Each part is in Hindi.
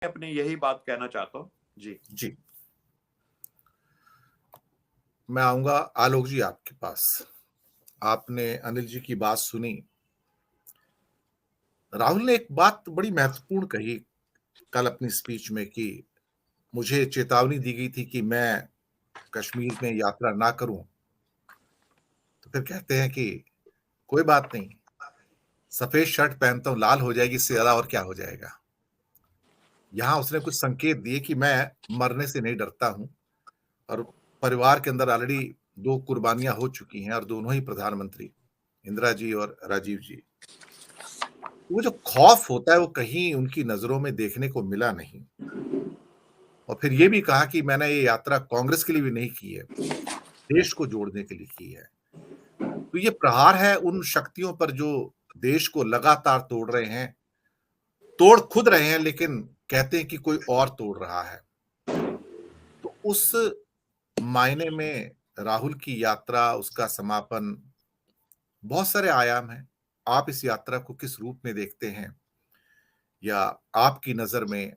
अपनी यही बात कहना चाहता हूँ। जी जी, मैं आऊंगा आलोक जी आपके पास। आपने अनिल जी की बात सुनी। राहुल ने एक बात बड़ी महत्वपूर्ण कही कल अपनी स्पीच में कि मुझे चेतावनी दी गई थी कि मैं कश्मीर में यात्रा ना करूं। तो फिर कहते हैं कि कोई बात नहीं, सफेद शर्ट पहनता हूं, लाल हो जाएगी, इससे ज्यादा और क्या हो जाएगा। यहां उसने कुछ संकेत दिए कि मैं मरने से नहीं डरता हूं, और परिवार के अंदर ऑलरेडी 2 कुर्बानियां हो चुकी हैं, और दोनों ही प्रधानमंत्री, इंदिरा जी और राजीव जी। वो जो खौफ होता है वो कहीं उनकी नजरों में देखने को मिला नहीं। और फिर ये भी कहा कि मैंने ये यात्रा कांग्रेस के लिए भी नहीं की है, देश को जोड़ने के लिए की है। तो ये प्रहार है उन शक्तियों पर जो देश को लगातार तोड़ रहे हैं, तोड़ खुद रहे हैं, लेकिन कहते हैं कि कोई और तोड़ रहा है। तो उस मायने में राहुल की यात्रा, उसका समापन, बहुत सारे आयाम हैं। आप इस यात्रा को किस रूप में देखते हैं, या आपकी नजर में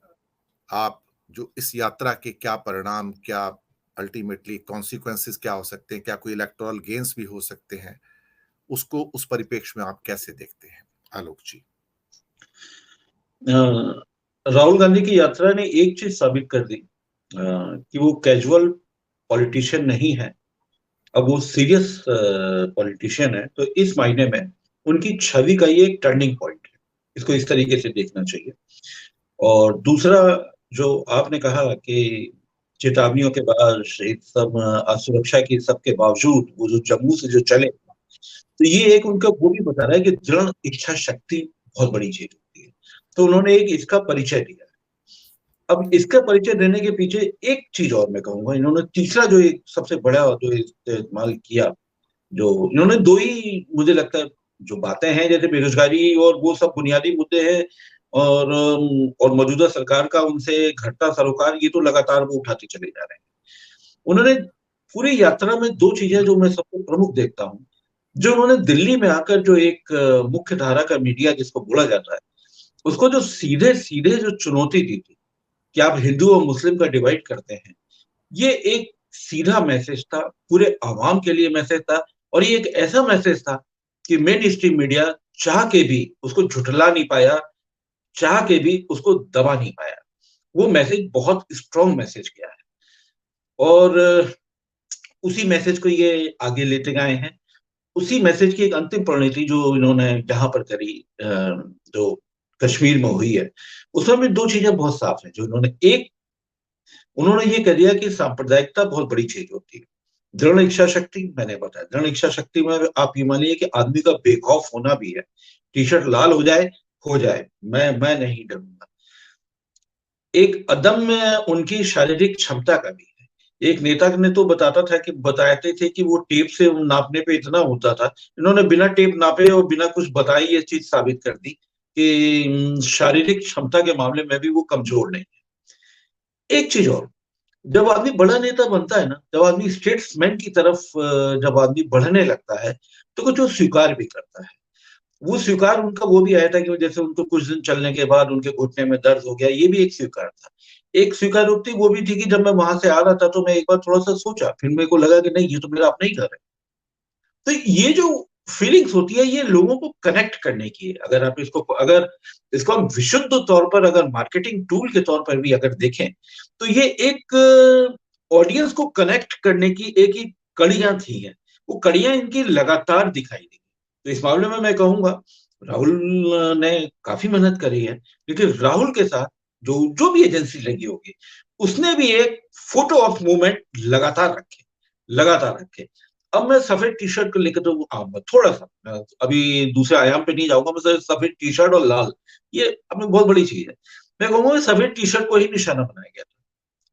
आप जो इस यात्रा के क्या परिणाम, क्या अल्टीमेटली कॉन्सिक्वेंसेस क्या हो सकते हैं, क्या कोई इलेक्टोरल गेन्स भी हो सकते हैं, उसको उस परिप्रेक्ष्य में आप कैसे देखते हैं आलोक जी? राहुल गांधी की यात्रा ने एक चीज साबित कर दी कि वो कैजुअल पॉलिटिशियन नहीं है, अब वो सीरियस पॉलिटिशियन है। तो इस मायने में उनकी छवि का ये एक टर्निंग पॉइंट है, इसको इस तरीके से देखना चाहिए। और दूसरा, जो आपने कहा कि चेतावनियों के बाद शहीद सब असुरक्षा की सबके बावजूद वो जो जम्मू से जो चले, तो ये एक उनका वो भी बता रहा है कि दृढ़ इच्छा शक्ति बहुत बड़ी चीज होती है। तो उन्होंने एक इसका परिचय दिया। अब इसका परिचय देने के पीछे एक चीज और मैं कहूंगा, इन्होंने तीसरा जो एक सबसे बड़ा जो इस्तेमाल किया, जो इन्होंने दो ही मुझे लगता है जो बातें हैं, जैसे बेरोजगारी और वो सब बुनियादी मुद्दे हैं, और मौजूदा सरकार का उनसे घटता सरोकार, ये तो लगातार वो उठाते चले जा रहे हैं। उन्होंने पूरी यात्रा में दो चीजें जो मैं सबसे प्रमुख देखता हूँ, जो उन्होंने दिल्ली में आकर जो एक मुख्य धारा का मीडिया जिसको बोला जाता है, उसको जो सीधे सीधे जो चुनौती दी थी कि आप हिंदू और मुस्लिम का डिवाइड करते हैं, ये एक सीधा मैसेज था, पूरे आवाम के लिए मैसेज था। और ये एक ऐसा मैसेज था कि मेन स्ट्रीम मीडिया चाह के भी उसको झुठला नहीं पाया, चाह के भी उसको दबा नहीं पाया। वो मैसेज बहुत स्ट्रॉन्ग मैसेज गया है, और उसी मैसेज को ये आगे लेते गए हैं। उसी मैसेज की एक अंतिम परिणति जो इन्होंने यहाँ पर करी, जो कश्मीर में हुई है, उसमें भी दो चीजें बहुत साफ है। जो उन्होंने ये कह दिया कि सांप्रदायिकता बहुत बड़ी चीज होती है, दृढ़ इच्छा शक्ति मैंने बताया। दृढ़ इच्छा शक्ति में आप ये मानिए कि आदमी का बेखौफ होना भी है, टी शर्ट लाल हो जाए, मैं नहीं डरूंगा। एक अदम्य उनकी शारीरिक क्षमता का भी है। एक नेता ने तो बताते थे कि वो टेप से नापने पे इतना होता था, इन्होंने बिना टेप नापे और बिना कुछ बताए ये चीज साबित कर दी कि शारीरिक क्षमता के मामले में भी वो कमजोर नहीं है। एक चीज और, जब आदमी बड़ा नेता बनता है ना, जब आदमी स्टेट्समैन की तरफ जब आदमी बढ़ने लगता है, तो कुछ वो स्वीकार भी करता है। वो स्वीकार उनका वो भी आया था कि जैसे उनको कुछ दिन चलने के बाद उनके घुटने में दर्द हो गया, ये भी एक स्वीकार था। एक स्वीकारोक्ति वो भी थी कि जब मैं वहां से आ रहा था तो मैं एक बार थोड़ा सा सोचा, फिर मेरे को लगा कि नहीं, ये तो मेरा अपना ही घर है। तो ये जो फीलिंग्स होती है, ये लोगों को कनेक्ट करने की है। अगर इसको हम विशुद्ध तौर पर, अगर मार्केटिंग टूल के तौर पर भी अगर देखें, तो ये एक ऑडियंस को कनेक्ट करने की एक ही कड़ियां थी है। वो कड़ियां इनकी लगातार दिखाई दी। तो इस मामले में मैं कहूंगा राहुल ने काफी मेहनत करी है, लेकिन राहुल के साथ जो जो भी एजेंसी लगी होगी, उसने भी एक फोटो ऑफ मूवमेंट लगातार रखे। अब मैं सफेद टी शर्ट को लेकर तो थोड़ा सा, मैं अभी दूसरे आयाम पे नहीं जाऊंगा। मैं सफेद टी शर्ट और लाल, ये अपनी बहुत बड़ी चीज है। मैं कहूंगा सफेद टी शर्ट को ही निशाना बनाया गया था।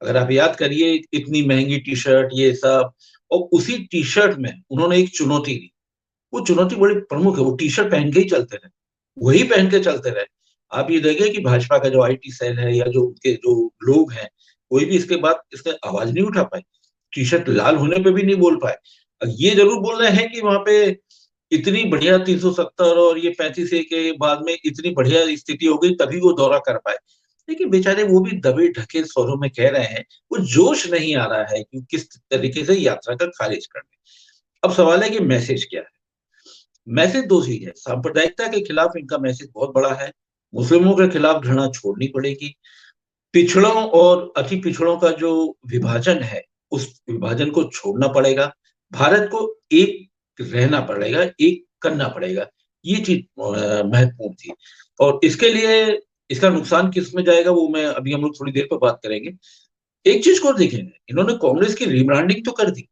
अगर आप याद करिए, इतनी महंगी टी शर्ट ये सब, और उसी टी शर्ट में उन्होंने एक चुनौती दी। वो चुनौती बड़ी प्रमुख है, वो टी शर्ट पहन के ही चलते रहे, वही पहन के चलते रहे। आप ये देखिए कि भाजपा का जो आईटी सेल है या जो उनके जो लोग हैं, कोई भी इसके बाद इसने आवाज नहीं उठा पाए, टी शर्ट लाल होने पे भी नहीं बोल पाए। ये जरूर बोल रहे हैं कि वहां पे इतनी बढ़िया 370 और ये 35 के बाद में इतनी बढ़िया स्थिति हो गई तभी वो दौरा कर पाए। लेकिन बेचारे वो भी दबे ढके स्वरों में कह रहे हैं, वो जोश नहीं आ रहा है कि किस तरीके से यात्रा का खारिज करने। अब सवाल है कि मैसेज क्या है। मैसेज दो चीज है, सांप्रदायिकता के खिलाफ इनका मैसेज बहुत बड़ा है, मुस्लिमों के खिलाफ घृणा छोड़नी पड़ेगी, पिछड़ों और अति पिछड़ों का जो विभाजन है उस विभाजन को छोड़ना पड़ेगा, भारत को एक रहना पड़ेगा, एक करना पड़ेगा। ये चीज महत्वपूर्ण थी। और इसके लिए इसका नुकसान किस में जाएगा वो मैं अभी हम लोग थोड़ी देर पर बात करेंगे। एक चीज को देखेंगे, इन्होंने कांग्रेस की रीब्रांडिंग तो कर दी,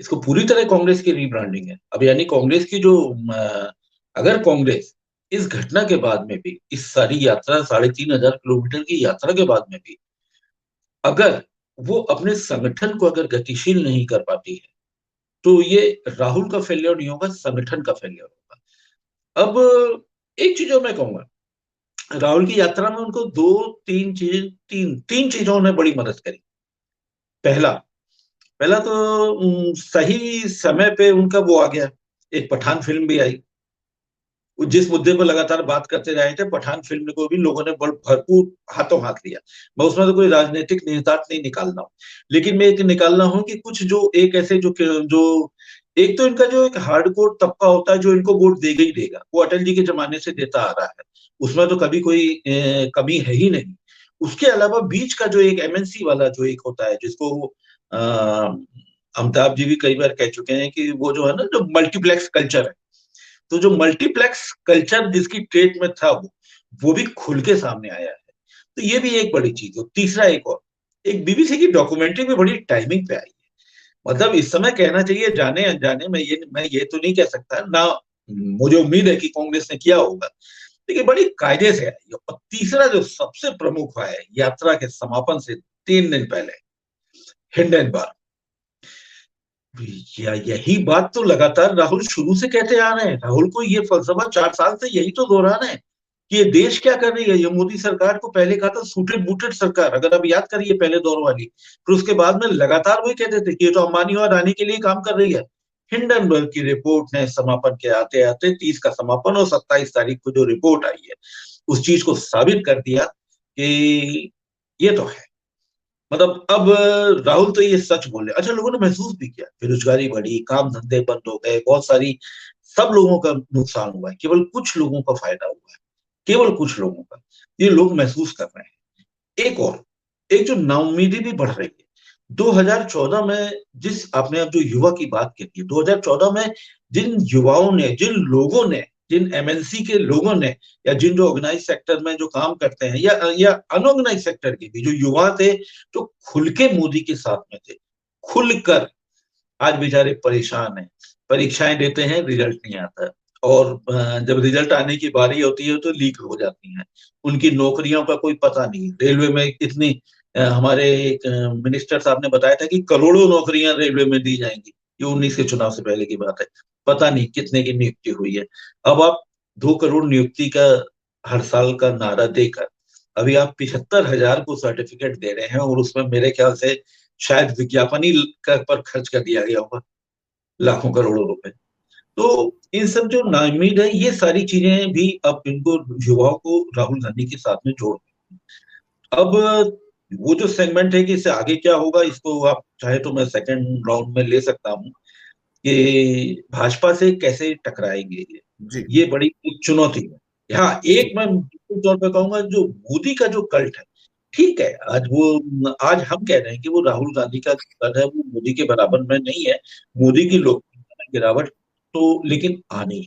इसको पूरी तरह कांग्रेस की रीब्रांडिंग है। अब यानी कांग्रेस की जो अगर कांग्रेस इस घटना के बाद में भी, इस सारी यात्रा 3,500 किलोमीटर की यात्रा के बाद में भी अगर वो अपने संगठन को अगर गतिशील नहीं कर पाती है, तो ये राहुल का फेलियर नहीं होगा, संगठन का फेलियर होगा। अब एक चीज जो मैं कहूंगा, राहुल की यात्रा में उनको तीन चीजों ने बड़ी मदद करी। पहला पहला तो सही समय पे उनका वो आ गया, एक पठान फिल्म भी आई। जिस मुद्दे पर लगातार बात करते रहे थे, पठान फिल्म को भी लोगों ने भरपूर हाथों हाथ लिया। मैं उसमें तो कोई राजनीतिक निहितार्थ नहीं निकालना हूँ, लेकिन मैं एक निकालना हूँ कि कुछ जो एक ऐसे जो एक तो इनका जो एक हार्डकोर तबका होता है जो इनको वोट देगा ही देगा, वो अटल जी के जमाने से देता आ रहा है, उसमें तो कभी कोई कमी है ही नहीं। उसके अलावा बीच का जो एक एमएनसी वाला जो एक होता है, जिसको अमिताभ जी भी कई बार कह चुके हैं कि वो जो है ना, जो मल्टीप्लेक्स कल्चर है, तो जो मल्टीप्लेक्स कल्चर जिसकी ट्रेड में था वो भी खुल के सामने आया है। तो ये भी एक बड़ी चीज है। तीसरा एक बीबीसी की डॉक्यूमेंट्री भी बड़ी टाइमिंग पे आई है। मतलब इस समय कहना चाहिए जाने अनजाने, मैं ये तो नहीं कह सकता ना, मुझे उम्मीद है कि कांग्रेस ने किया होगा, लेकिन बड़ी कायदे से आई है। और तीसरा जो सबसे प्रमुख है, यात्रा के समापन से 3 दिन पहले हिंडनबर्ग, यही बात तो लगातार राहुल शुरू से कहते आ रहे हैं। राहुल को ये फलसफा 4 साल से यही तो दोहराना है कि ये देश क्या कर रही है। ये मोदी सरकार को पहले कहा था सूटेड बूटेड सरकार, अगर आप याद करिए पहले दौर वाली, फिर उसके बाद में लगातार वही कहते थे कि ये तो अंबानी और अडानी के लिए काम कर रही है। हिंडनबर्ग की रिपोर्ट ने समापन के आते आते 30 का समापन और 27 तारीख को जो रिपोर्ट आई है, उस चीज को साबित कर दिया कि ये तो है। मतलब अब राहुल तो ये सच बोले। अच्छा, लोगों ने महसूस भी किया, बेरोजगारी बढ़ी, काम धंधे बंद हो गए, बहुत सारी, सब लोगों का नुकसान हुआ है, केवल कुछ लोगों का फायदा हुआ है, केवल कुछ लोगों का, ये लोग महसूस कर रहे हैं। एक जो नाउम्मीदी भी बढ़ रही है 2014 में, जिस आपने अब जो युवा की बात की थी, 2014 में जिन युवाओं ने, जिन लोगों ने, जिन एमएनसी के लोगों ने, या जिन जो ऑर्गेनाइज सेक्टर में जो काम करते हैं, या अनऑर्गेनाइज सेक्टर के भी जो युवा थे, जो खुल के मोदी के साथ में थे, खुलकर, आज बेचारे परेशान हैं। परीक्षाएं देते हैं, रिजल्ट नहीं आता, और जब रिजल्ट आने की बारी होती है तो लीक हो जाती हैं। उनकी नौकरियों का कोई पता नहीं। रेलवे में इतनी हमारे एक मिनिस्टर साहब ने बताया था कि करोड़ों नौकरियां रेलवे में दी जाएंगी। ये 19 के चुनाव से पहले की बात है। पता नहीं कितने की नियुक्ति हुई है। अब आप 2 करोड़ नियुक्ति का हर साल का नारा देकर अभी आप 75,000 को सर्टिफिकेट दे रहे हैं, और उसमें मेरे ख्याल से शायद विज्ञापन ही पर खर्च कर दिया गया होगा लाखों करोड़ों रुपए। तो इन सब जो नाउम्मीद है, ये सारी चीजें भी अब इनको, युवाओं को राहुल गांधी के साथ में जोड़। अब वो जो सेगमेंट है कि इससे आगे क्या होगा, इसको आप चाहे तो मैं सेकंड राउंड में ले सकता हूँ कि भाजपा से कैसे टकराएंगे जी ये बड़ी एक चुनौती है। हाँ, एक मैं बिल्कुल तौर पे कहूंगा, जो मोदी का जो कल्ट है, ठीक है, आज हम कह रहे हैं कि वो राहुल गांधी का कल्ट है, वो मोदी के बराबर में नहीं है। मोदी की लोकप्रियता में गिरावट तो लेकिन आनी है।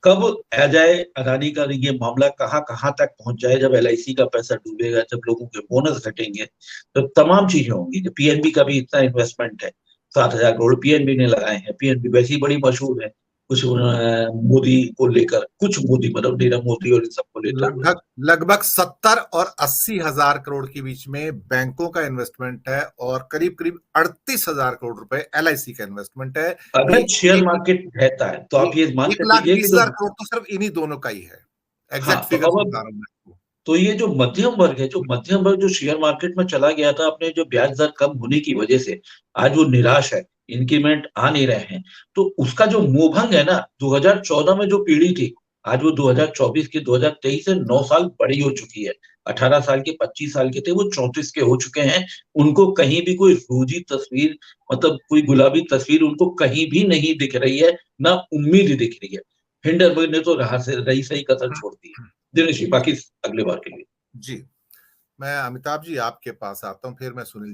कब आ जाए अदानी का ये मामला, कहाँ कहाँ तक पहुंच जाए, जब एलआईसी का पैसा डूबेगा, जब लोगों के बोनस घटेंगे, तो तमाम चीजें होंगी। जो पीएनबी का भी इतना इन्वेस्टमेंट है, 7,000 करोड़ पीएनबी ने लगाए हैं। पीएनबी वैसे ही बड़ी मशहूर है, कुछ मोदी को लेकर, कुछ मोदी मतलब नीरव मोदी और इन सबको लेते हुए। लगभग 70 और 80,000 करोड़ के बीच में बैंकों का इन्वेस्टमेंट है, और करीब करीब 38,000 करोड़ रुपए एलआईसी का इन्वेस्टमेंट है। अगर शेयर मार्केट रहता है तो आप ये मान के चलिए कि 1,20,000 करोड़ तो सिर्फ इन्हीं दोनों का ही है। हाँ, एग्जैक्ट फिगर बता रहा हूं मैं आपको। तो ये जो मध्यम वर्ग है, जो मध्यम वर्ग जो शेयर मार्केट में चला गया था अपने जो ब्याज दर कम होने की वजह से, आज वो निराश है, इंक्रीमेंट आ नहीं रहे हैं। तो उसका जो मोहभंग है ना, 2014 में जो पीढ़ी थी, आज वो 2024 की 2023 से 9 साल बड़ी हो चुकी है। 18 साल के 25 साल के थे, वो 34 के हो चुके हैं। उनको कहीं भी कोई रोजी तस्वीर, मतलब कोई गुलाबी तस्वीर उनको कहीं भी नहीं दिख रही है, ना उम्मीद दिख रही है। हिंडनबर्ग ने तो रही सही कसर छोड़ दी है। दिनेश जी, बाकी अगले बार के लिए। जी, मैं अमिताभ जी आपके पास आता हूं, फिर मैं सुनील